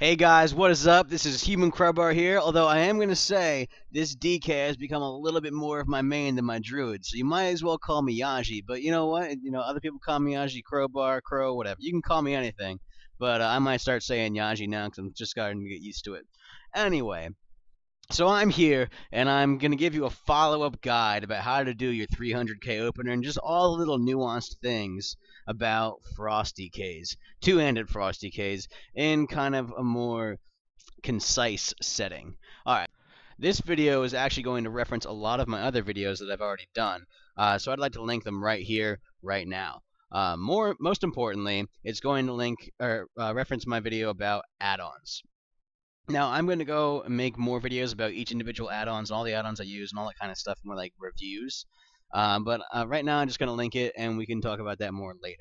Hey guys, what is up? This is Humancrowbar here, although I am going to say this DK has become a little bit more of my main than my druid, so you might as well call me Yaji, but you know what? Other people call me Yaji, Crowbar, Crow, whatever. You can call me anything, but I might start saying Yaji now because I'm just starting to get used to it. Anyway, so I'm here, and I'm going to give you a follow-up guide about how to do your 300k opener and just all the little nuanced things about Frost DKs, two-handed Frost DKs, in kind of a more concise setting. Alright, this video is actually going to reference a lot of my other videos that I've already done, so I'd like to link them right here, right now. Most importantly, it's going to link or reference my video about add-ons. Now, I'm going to go and make more videos about each individual add-ons and all the add-ons I use and all that kind of stuff, more like reviews. But right now, I'm just going to link it, and we can talk about that more later.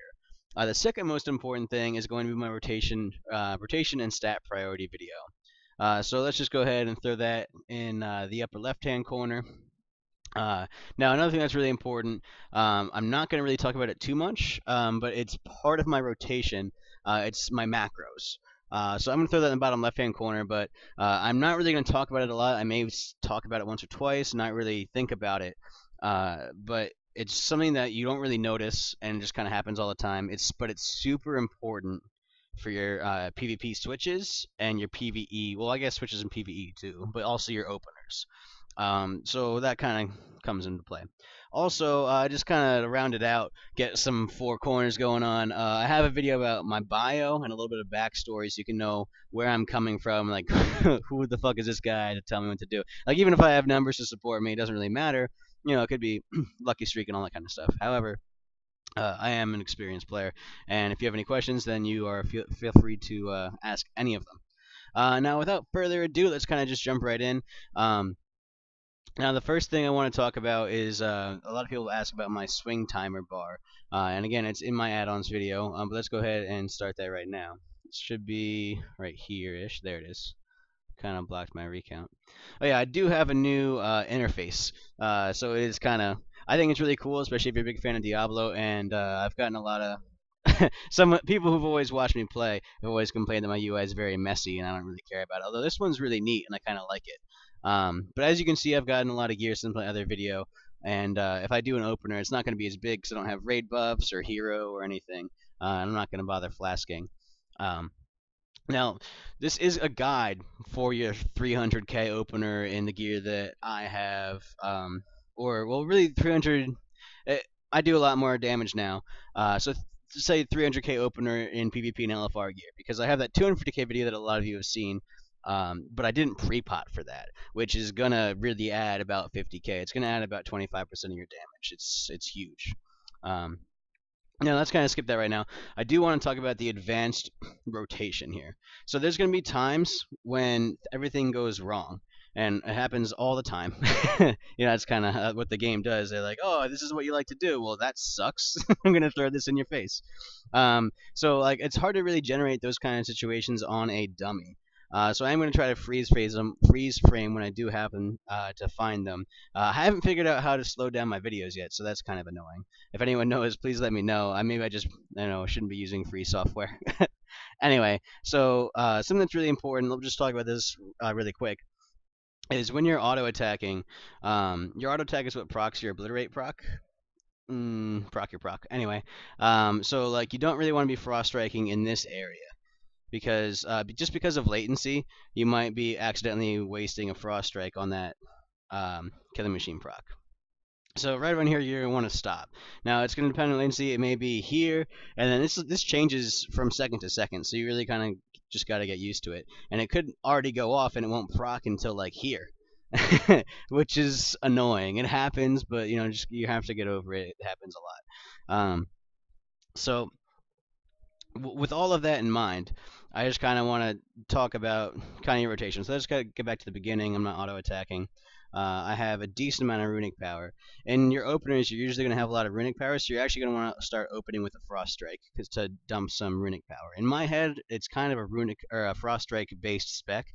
The second most important thing is going to be my rotation and stat priority video. So let's just go ahead and throw that in the upper left-hand corner. Now, another thing that's really important, I'm not going to really talk about it too much, but it's part of my rotation. It's my macros. So I'm going to throw that in the bottom left-hand corner, but I'm not really going to talk about it a lot. I may talk about it once or twice, not really think about it. But it's something that you don't really notice and just kind of happens all the time. But it's super important for your PvP switches and your PvE. Well, I guess switches and PvE too, but also your openers. So that kind of comes into play. Also, just kind of round it out, get some four corners going on. I have a video about my bio and a little bit of backstory so you can know where I'm coming from, like who the fuck is this guy to tell me what to do. Like, even if I have numbers to support me, it doesn't really matter. It could be lucky streak and all that kind of stuff. However, I am an experienced player, and if you have any questions, then you are feel free to ask any of them. Now, without further ado, let's kind of just jump right in. Now, the first thing I want to talk about is a lot of people ask about my swing timer bar. And again, it's in my add-ons video, but let's go ahead and start that right now. It should be right here-ish. There it is. Kind of blocked my recount. Oh yeah, I do have a new interface. So it is kind of, I think it's really cool, especially if you're a big fan of Diablo, and I've gotten a lot of some people who've always watched me play have always complained that my UI is very messy, and I don't really care about it. Although this one's really neat, and I kind of like it. But as you can see, I've gotten a lot of gear since my other video, and if I do an opener, it's not going to be as big because I don't have raid buffs or hero or anything. I'm not going to bother flasking. Now, this is a guide for your 300k opener in the gear that I have, well, really 300. I do a lot more damage now, so say 300k opener in PvP and LFR gear, because I have that 250k video that a lot of you have seen. But I didn't pre-pot for that, which is gonna really add about 50k. It's gonna add about 25% of your damage. It's huge. Now let's kind of skip that right now. I do want to talk about the advanced rotation here. So there's gonna be times when everything goes wrong, and it happens all the time. That's kind of what the game does. They're like, oh, this is what you like to do. Well, that sucks. I'm gonna throw this in your face. So like, it's hard to really generate those kind of situations on a dummy. So I'm going to try to freeze frame when I do happen to find them. I haven't figured out how to slow down my videos yet, so that's kind of annoying. If anyone knows, please let me know. Maybe I just, shouldn't be using free software. Anyway, so something that's really important, we'll just talk about this really quick, is when you're auto-attacking, your auto-attack is what procs your obliterate proc. Proc your proc. Anyway, so like, you don't really want to be frost striking in this area, because just because of latency, you might be accidentally wasting a frost strike on that killing machine proc. So right around here, you're going to want to stop. Now, it's going to depend on latency. It may be here, and then this changes from second to second, so you really kind of just got to get used to it. And it could already go off, and it won't proc until like here, which is annoying. It happens, but you have to get over it. It happens a lot. So with all of that in mind, I just kind of want to talk about kind of your rotation. So let's get back to the beginning. I'm not auto-attacking. I have a decent amount of runic power. In your openers, you're usually going to have a lot of runic power, so you're actually going to want to start opening with a frost strike to dump some runic power. In my head, it's kind of a runic or a frost strike based spec.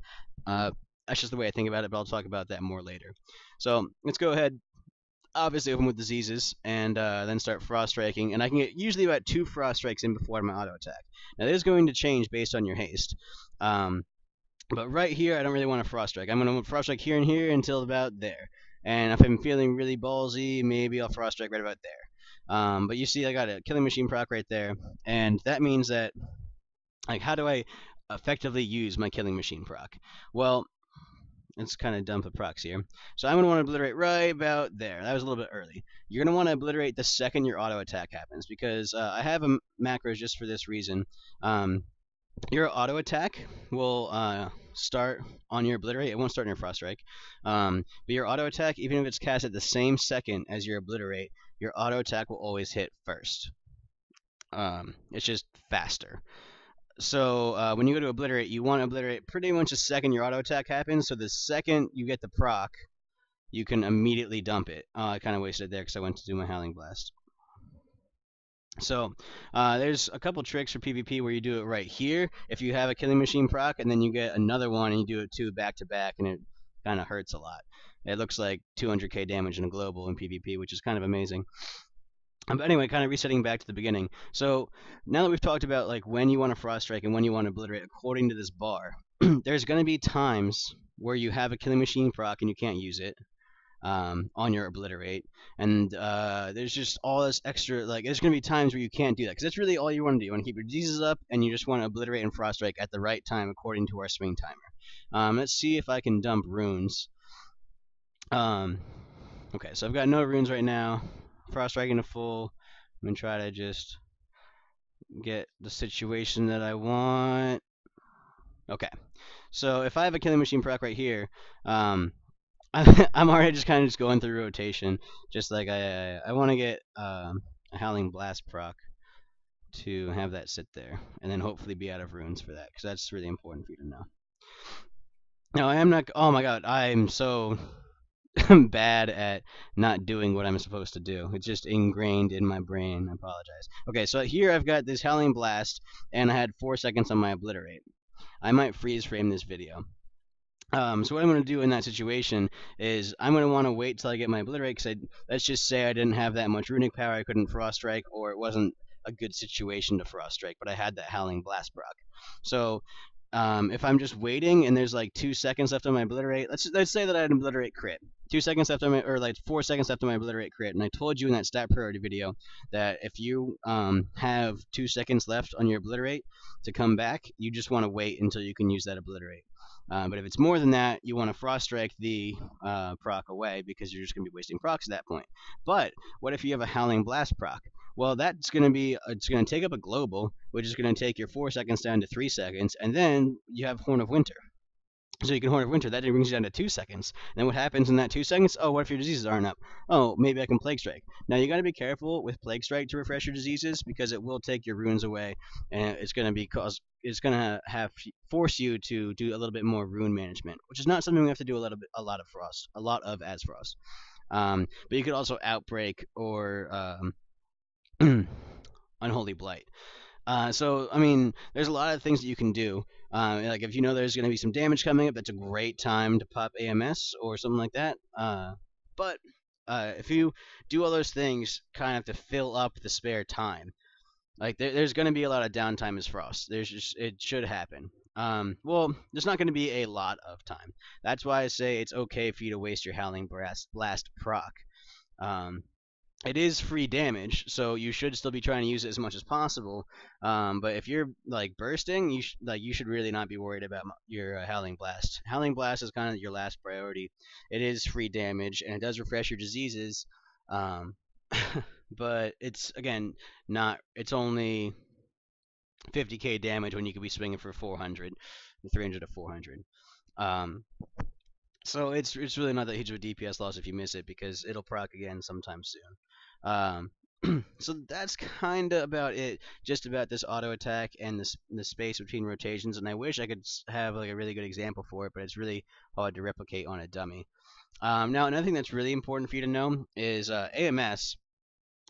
That's just the way I think about it, but I'll talk about that more later. So let's go ahead. Obviously open with diseases, and then start frost striking, and I can get usually about 2 frost strikes in before my auto attack. Now this is going to change based on your haste. But right here, I don't really want a Frost Strike. I'm going to Frost Strike here and here until about there. And if I'm feeling really ballsy, maybe I'll Frost Strike right about there. But you see, I got a Killing Machine proc right there. And that means that, like, how do I effectively use my Killing Machine proc? Well, let's kind of dump the procs here. So I'm going to want to obliterate right about there. That was a little bit early. You're going to want to obliterate the second your auto attack happens, because I have a macros just for this reason. Your auto attack will start on your obliterate. It won't start on your frost strike. But your auto attack, even if it's cast at the same second as your obliterate, your auto attack will always hit first. It's just faster. So when you go to obliterate, you want to obliterate pretty much the second your auto attack happens. So the second you get the proc, you can immediately dump it. I kind of wasted it there because I went to do my Howling Blast. So there's a couple tricks for PvP where you do it right here if you have a Killing Machine proc, and then you get another one and you do it two back to back, and it kind of hurts a lot. It looks like 200k damage in a global in PvP, which is kind of amazing. But anyway, kind of resetting back to the beginning. So now that we've talked about like when you want to Frost Strike and when you want to obliterate according to this bar, there's going to be times where you have a Killing Machine proc and you can't use it on your obliterate, and there's just all this extra, like, there's going to be times where you can't do that, because that's really all you want to do. You want to keep your diseases up, and you just want to obliterate and Frost Strike at the right time according to our swing timer. Let's see if I can dump runes. Okay, so I've got no runes right now. Frost Striking to full. I'm going to try to just get the situation that I want. Okay, so if I have a Killing Machine proc right here, I'm already just kind of just going through rotation, just like I want to get a Howling Blast proc to have that sit there, and then hopefully be out of runes for that, because that's really important for you to know. Now I am not. Oh my god, I'm so bad at not doing what I'm supposed to do. It's just ingrained in my brain. I apologize. Okay, so here I've got this Howling Blast, and I had 4 seconds on my obliterate. I might freeze frame this video. So what I'm going to do in that situation is I'm going to want to wait till I get my obliterate, because let's just say I didn't have that much runic power, I couldn't Frost Strike, or it wasn't a good situation to Frost Strike, but I had that Howling Blast proc. So if I'm just waiting and there's like 2 seconds left on my obliterate, let's say that I had an obliterate crit. 2 seconds left on my, or like 4 seconds left on my obliterate crit, and I told you in that stat priority video that if you have 2 seconds left on your obliterate to come back, you just want to wait until you can use that obliterate. But if it's more than that, you want to Frost Strike the proc away, because you're just going to be wasting procs at that point. But what if you have a Howling Blast proc? Well, that's going to be, it's going to take up a global, which is going to take your 4 seconds down to 3 seconds, and then you have Horn of Winter. So you can Horn of Winter, that brings you down to 2 seconds. And then what happens in that 2 seconds? Oh, what if your diseases aren't up? Oh, maybe I can Plague Strike. Now you got to be careful with Plague Strike to refresh your diseases, because it will take your runes away, and it's going to force you to do a little bit more rune management, which is not something we have to do a lot of as Frost. But you could also Outbreak or Unholy Blight. So, I mean, there's a lot of things that you can do. Like if you know there's going to be some damage coming up, that's a great time to pop AMS or something like that. But if you do all those things kind of to fill up the spare time, like there's going to be a lot of downtime as Frost. It should happen. Well, there's not going to be a lot of time. That's why I say it's okay for you to waste your Howling Blast proc. It is free damage, so you should still be trying to use it as much as possible. But if you're like bursting, you should really not be worried about your Howling Blast. Howling Blast is kind of your last priority. It is free damage, and it does refresh your diseases. But it's, again, not. It's only 50k damage when you could be swinging for 400, 300 to 400. So it's really not that huge of a DPS loss if you miss it, because it'll proc again sometime soon. So that's kind of about it, just about this auto attack and the space between rotations. And I wish I could have like a really good example for it, but it's really hard to replicate on a dummy. Now another thing that's really important for you to know is AMS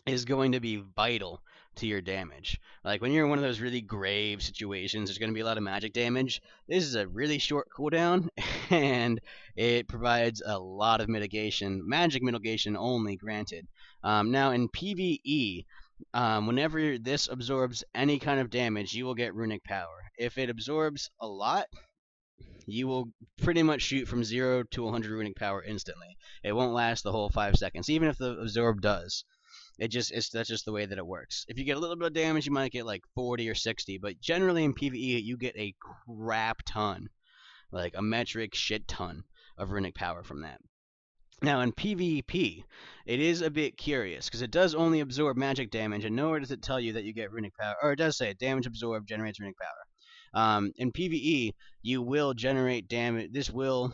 is going to be vital to your damage. Like when you're in one of those really grave situations, there's going to be a lot of magic damage. This is a really short cooldown, and it provides a lot of mitigation, magic mitigation only, granted. Now in PvE, whenever this absorbs any kind of damage, you will get runic power. If it absorbs a lot, you will pretty much shoot from 0 to 100 runic power instantly. It won't last the whole 5 seconds, even if the absorb does. That's just the way that it works. If you get a little bit of damage, you might get like 40 or 60, but generally in PvE you get a crap ton, like a metric shit ton of runic power from that. Now in PvP, it is a bit curious because it does only absorb magic damage, and nowhere does it tell you that you get runic power, or it does say damage absorbed generates runic power. In PvE, you will generate damage. This will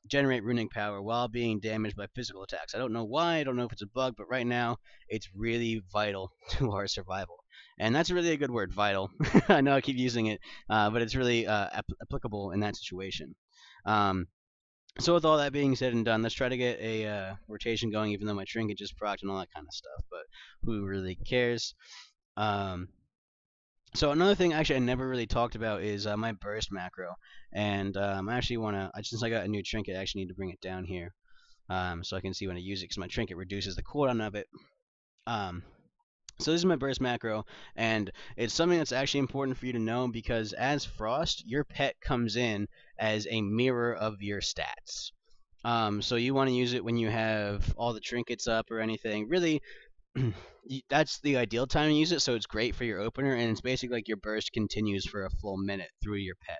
generate runic power while being damaged by physical attacks. I don't know why. I don't know if it's a bug, but right now it's really vital to our survival. And that's really a good word, vital. I know I keep using it, but it's really applicable in that situation. So with all that being said and done, let's try to get a rotation going, even though my trinket just procced and all that kind of stuff. But who really cares? So another thing, actually, I never really talked about is my burst macro, and I actually want to, since I got a new trinket, I actually need to bring it down here, so I can see when I use it, because my trinket reduces the cooldown of it. So this is my burst macro, and it's something that's actually important for you to know, because as Frost, your pet comes in as a mirror of your stats. So you want to use it when you have all the trinkets up or anything. Really, that's the ideal time to use it, so it's great for your opener, and it's basically like your burst continues for a full minute through your pet.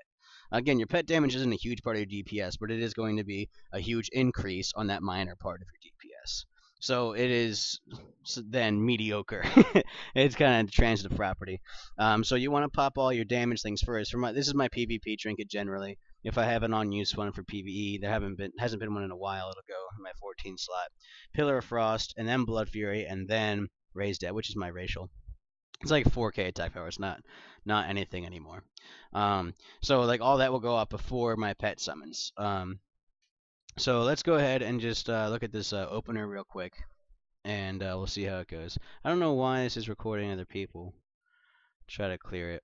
Again, your pet damage isn't a huge part of your DPS, but it is going to be a huge increase on that minor part of your DPS. So it is then mediocre. It's kind of transitive property. So you want to pop all your damage things first. This is my PvP trinket generally. If I have an unused one for PvE, there hasn't been one in a while. It'll go in my 14 slot. Pillar of Frost, and then Blood Fury, and then Raised Dead, which is my racial. It's like 4k attack power. It's not anything anymore. So like all that will go up before my pet summons. So let's go ahead and just look at this opener real quick, and we'll see how it goes. I don't know why this is recording other people. Try to clear it.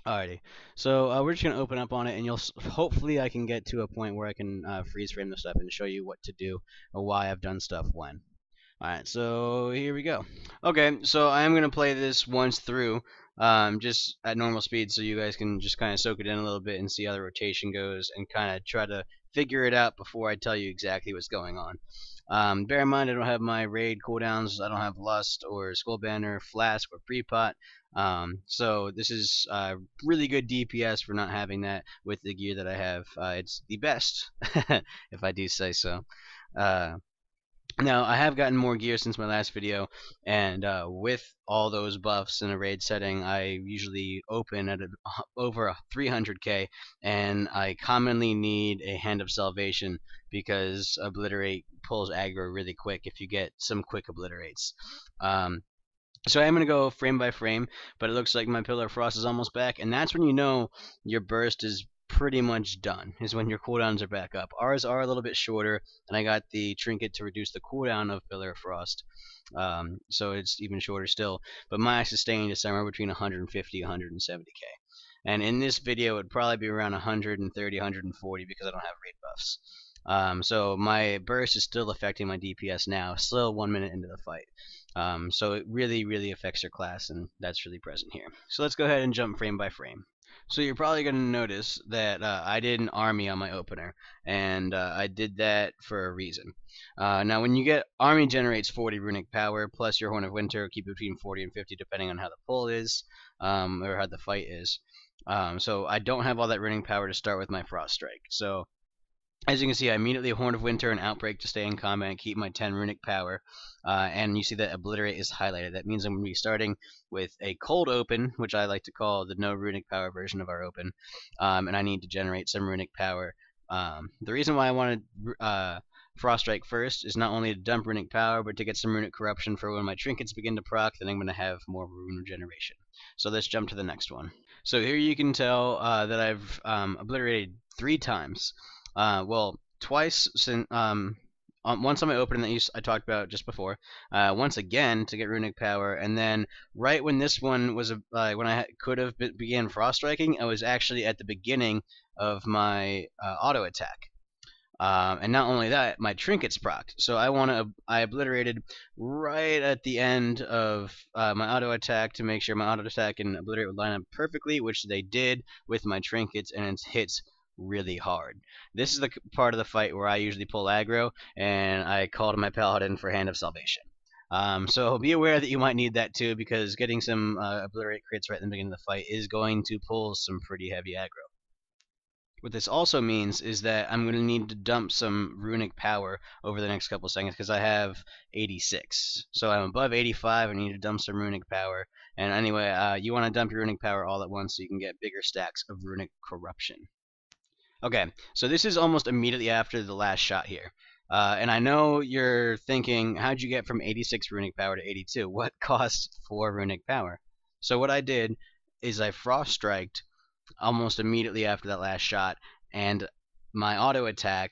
Alrighty, so we're just gonna open up on it, and hopefully I can get to a point where I can freeze frame the stuff and show you what to do or why I've done stuff when. Alright, so here we go. Okay, so I am going to play this once through, just at normal speed, so you guys can just kind of soak it in a little bit and see how the rotation goes, and kind of try to figure it out before I tell you exactly what's going on. Bear in mind, I don't have my raid cooldowns. I don't have Lust or Skull Banner, Flask, or Pre-Pot. So this is really good DPS for not having that with the gear that I have. It's the best, if I do say so. Now, I have gotten more gear since my last video, and with all those buffs in a raid setting, I usually open at over 300k, and I commonly need a Hand of Salvation, because Obliterate pulls aggro really quick if you get some quick obliterates. So I'm going to go frame by frame, but it looks like my Pillar of Frost is almost back, and that's when you know your burst is pretty much done, is when your cooldowns are back up. Ours are a little bit shorter, and I got the trinket to reduce the cooldown of Pillar of Frost, so it's even shorter still, but my sustained is somewhere between 150 and 170k. And in this video, it would probably be around 130, 140, because I don't have raid buffs. So my burst is still affecting my DPS now, still 1 minute into the fight. So it really affects your class, and that's really present here. So let's go ahead and jump frame by frame. So you're probably going to notice that I did an army on my opener, and I did that for a reason. Now when you get army, generates 40 runic power, plus your Horn of Winter, keep it between 40 and 50 depending on how the pull is, or how the fight is. So I don't have all that runic power to start with my Frost Strike. So as you can see, I immediately Horn of Winter and Outbreak to stay in combat and keep my 10 runic power. And you see that Obliterate is highlighted. That means I'm going to be starting with a cold open, which I like to call the no runic power version of our open. And I need to generate some runic power. The reason why I wanted Frost Strike first is not only to dump runic power, but to get some runic corruption for when my trinkets begin to proc, then I'm going to have more rune regeneration. So let's jump to the next one. So here you can tell that I've obliterated 3 times. Well, twice since once on my opening that I talked about just before, once again to get runic power, and then right when this one was when I could have began frost striking, I was actually at the beginning of my auto attack. And not only that, my trinkets procced. So I obliterated right at the end of my auto attack to make sure my auto attack and obliterate would line up perfectly, which they did with my trinkets, and it hits really hard. This is the part of the fight where I usually pull aggro, and I called my paladin for Hand of Salvation. So be aware that you might need that too, because getting some obliterate crits right in the beginning of the fight is going to pull some pretty heavy aggro. What this also means is that I'm going to need to dump some runic power over the next couple seconds because I have 86. So I'm above 85. I need to dump some runic power. And anyway, you want to dump your runic power all at once so you can get bigger stacks of runic corruption. Okay, so this is almost immediately after the last shot here. And I know you're thinking, how'd you get from 86 runic power to 82? What cost 4 runic power? So what I did is I frost striked almost immediately after that last shot, and my auto attack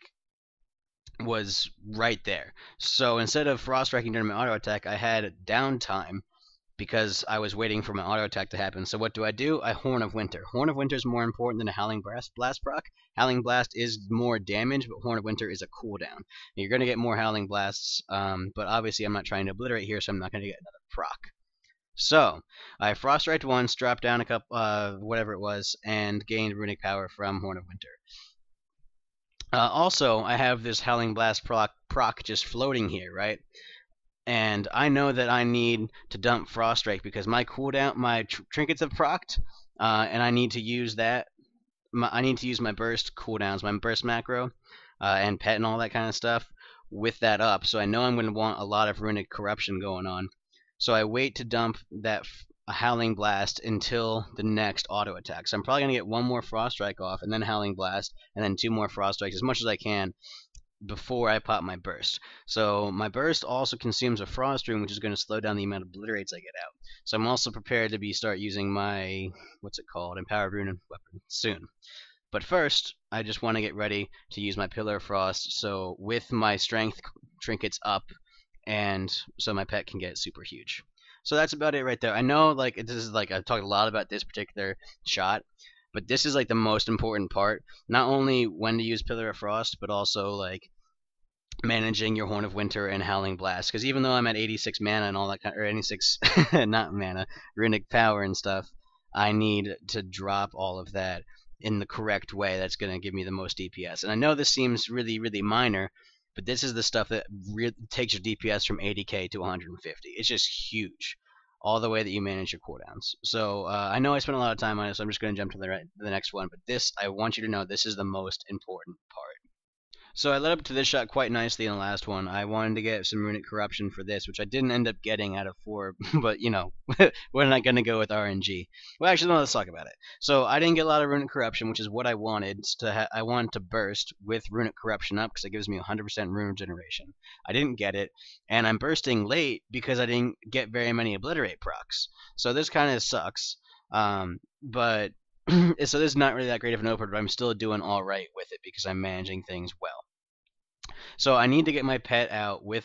was right there. So instead of frost striking during my auto attack, I had downtime because I was waiting for my auto attack to happen. So what do? I Horn of Winter. Horn of Winter is more important than a Howling Blast proc. Howling Blast is more damage, but Horn of Winter is a cooldown. You're going to get more Howling Blasts, but obviously I'm not trying to obliterate here, so I'm not going to get another proc. So, I frost striked once, dropped down a couple, whatever it was, and gained runic power from Horn of Winter. Also, I have this Howling Blast proc just floating here, right? And I know that I need to dump Frost Strike because my cooldown, my trinkets have procced, and I need to use that. I need to use my burst cooldowns, my burst macro, and pet and all that kind of stuff with that up. So I know I'm going to want a lot of runic corruption going on. So I wait to dump that Howling Blast until the next auto attack. So I'm probably going to get one more Frost Strike off, and then Howling Blast, and then 2 more Frost Strikes, as much as I can, before I pop my Burst. So my Burst also consumes a Frost Rune, which is going to slow down the amount of obliterates I get out. So I'm also prepared to start using my, what's it called, Empowered Rune weapon soon. But first, I just want to get ready to use my Pillar of Frost, so with my Strength trinkets up, and so my pet can get super huge. So that's about it right there. I know, like, this is like I've talked a lot about this particular shot, but this is like the most important part. Not only when to use Pillar of Frost, but also like managing your Horn of Winter and Howling Blast. Because even though I'm at 86 mana and all that kind, or 86 not mana, runic power and stuff, I need to drop all of that in the correct way. That's going to give me the most DPS. And I know this seems really, really minor, but this is the stuff that takes your DPS from 80k to 150. It's just huge, all the way that you manage your cooldowns. So I know I spent a lot of time on it, so I'm just going to jump to the next one. But this, I want you to know, this is the most important part. So I led up to this shot quite nicely in the last one. I wanted to get some runic corruption for this, which I didn't end up getting out of 4, but you know, we're not going to go with RNG. Well, actually, no, let's talk about it. So I didn't get a lot of runic corruption, which is what I wanted. I wanted to burst with runic corruption up because it gives me 100% rune regeneration. I didn't get it, and I'm bursting late because I didn't get very many obliterate procs. So this kind of sucks. But so this is not really that great of an opener, but I'm still doing all right with it because I'm managing things well. So I need to get my pet out with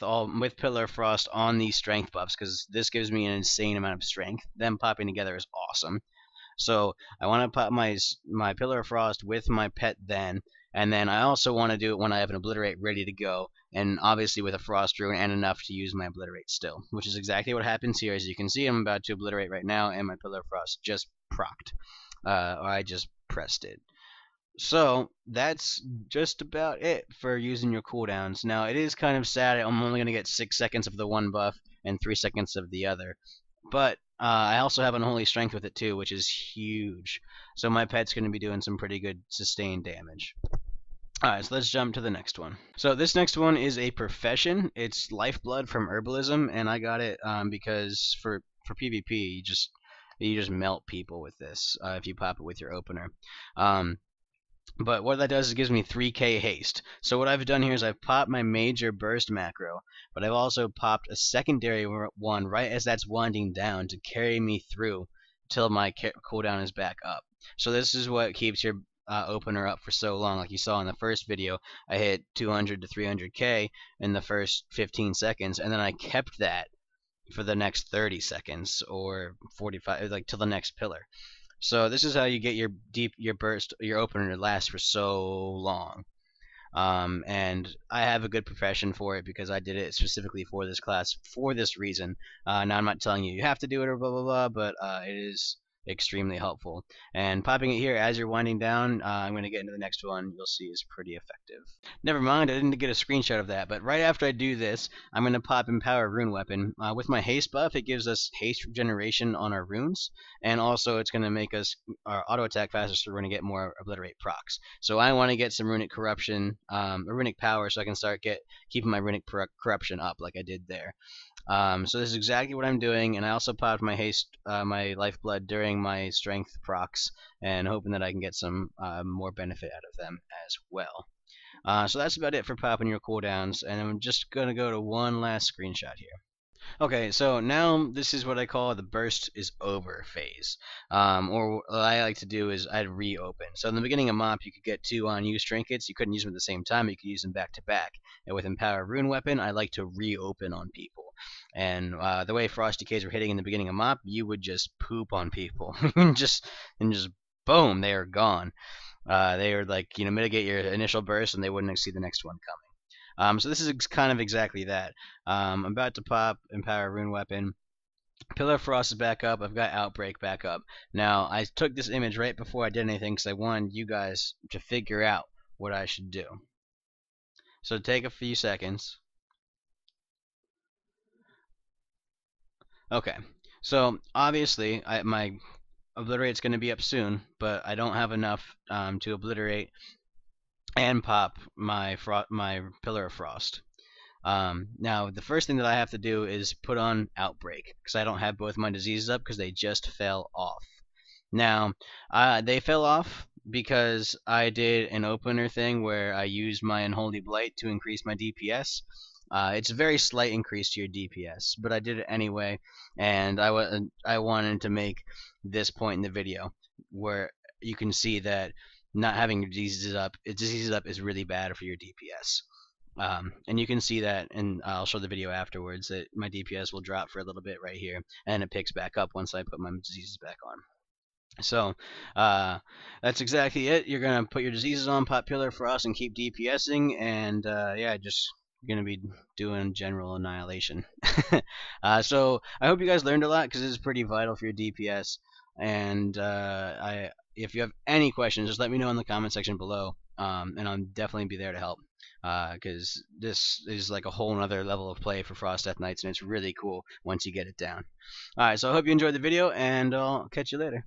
Pillar of Frost on these strength buffs because this gives me an insane amount of strength. Them popping together is awesome. So I want to pop my Pillar of Frost with my pet then, and then I also want to do it when I have an Obliterate ready to go, and obviously with a Frost Rune and enough to use my Obliterate still, which is exactly what happens here. As you can see, I'm about to Obliterate right now, and my Pillar of Frost just procced. Or I just pressed it. So that's just about it for using your cooldowns. Now it is kind of sad. I'm only going to get 6 seconds of the one buff and 3 seconds of the other. But I also have Unholy Strength with it too, which is huge. So my pet's going to be doing some pretty good sustained damage. Alright, so let's jump to the next one. So this next one is a profession. It's Lifeblood from Herbalism, and I got it because for PvP, you just melt people with this if you pop it with your opener. But what that does is it gives me 3k haste. So what I've done here is I've popped my major burst macro, but I've also popped a secondary one right as that's winding down to carry me through till my cooldown is back up. So this is what keeps your opener up for so long. Like you saw in the first video, I hit 200 to 300k in the first 15 seconds, and then I kept that for the next 30 seconds or 45, like till the next pillar. So this is how you get your burst, your opener to last for so long. And I have a good profession for it because I did it specifically for this class for this reason. Now I'm not telling you have to do it or blah blah blah, but it is extremely helpful. And popping it here as you're winding down, I'm going to get into the next one. You'll see is pretty effective. Never mind, I didn't get a screenshot of that, but right after I do this, I'm going to pop Empower Rune Weapon. With my haste buff, it gives us haste regeneration on our runes, and also it's going to make us our auto attack faster, so we're going to get more obliterate procs. So I want to get some runic corruption, runic power, so I can start keeping my runic corruption up like I did there. So this is exactly what I'm doing, and I also popped my haste, my lifeblood during my strength procs, and hoping that I can get some more benefit out of them as well. So that's about it for popping your cooldowns, and I'm just gonna go to one last screenshot here. Okay, so now this is what I call the burst is over phase. Or what I like to do is I'd reopen. So in the beginning of MOP, you could get 2 unused trinkets. You couldn't use them at the same time. You could use them back to back. And with Empower Rune Weapon, I like to reopen on people. And the way Frost Decays were hitting in the beginning of MOP, you would just poop on people. and just boom, they are gone. They are like, mitigate your initial burst, and they wouldn't see the next one coming. So this is kind of exactly that. I'm about to pop Empower Rune Weapon. Pillar of Frost is back up. I've got Outbreak back up. Now, I took this image right before I did anything because I wanted you guys to figure out what I should do. So take a few seconds. Okay. So obviously, my Obliterate's going to be up soon, but I don't have enough to obliterate and pop my Pillar of Frost. Now, the first thing that I have to do is put on Outbreak, because I don't have both my diseases up because they just fell off. Now, they fell off because I did an opener thing where I used my Unholy Blight to increase my DPS. It's a very slight increase to your DPS, but I did it anyway, and I wanted to make this point in the video where you can see that not having your diseases up is really bad for your DPS. And you can see that, and I'll show the video afterwards, that my DPS will drop for a little bit right here, and it picks back up once I put my diseases back on. So that's exactly it. You're gonna put your diseases on, pop Pillar of Frost, and keep DPSing, and yeah, just gonna be doing general annihilation. So I hope you guys learned a lot, because this is pretty vital for your DPS. And if you have any questions, just let me know in the comment section below, and I'll definitely be there to help. Because this is like a whole nother level of play for Frost Death Knights, and it's really cool once you get it down. Alright, so I hope you enjoyed the video, and I'll catch you later.